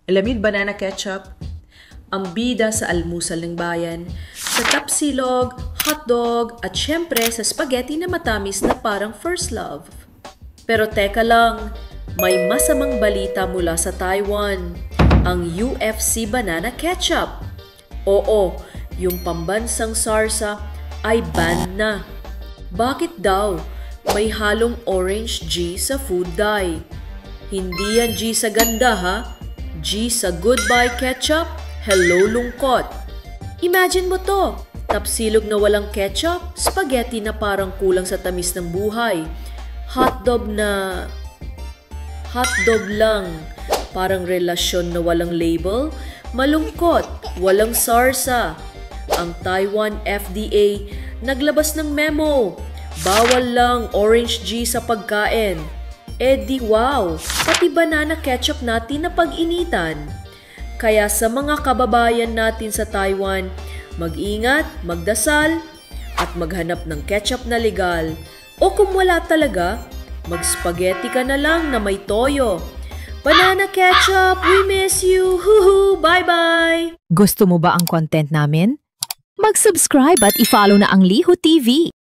Alamid banana ketchup, ang bida sa almusal ng bayan, sa tapsilog, hotdog, at syempre sa spaghetti na matamis na parang first love. Pero teka lang, may masamang balita mula sa Taiwan, ang UFC banana ketchup. Oo, yung pambansang sarsa ay ban na. Bakit daw? May halong orange G sa food dye. Hindi yan G sa ganda ha? G sa goodbye ketchup, hello lungkot. Imagine mo to, tapsilog na walang ketchup, spaghetti na parang kulang sa tamis ng buhay. Hotdog lang, parang relasyon na walang label, malungkot, walang sarsa. Ang Taiwan FDA naglabas ng memo, bawal lang orange G sa pagkain. Di wow, pati banana ketchup natin na pag-initan. Kaya sa mga kababayan natin sa Taiwan, mag-ingat, magdasal, at maghanap ng ketchup na legal. O kung wala talaga, mag-spaghetti ka na lang na may toyo. Banana ketchup, we miss you! Huhu! Bye-bye! Gusto mo ba ang content namin? Mag-subscribe at i-follow na ang Liho TV.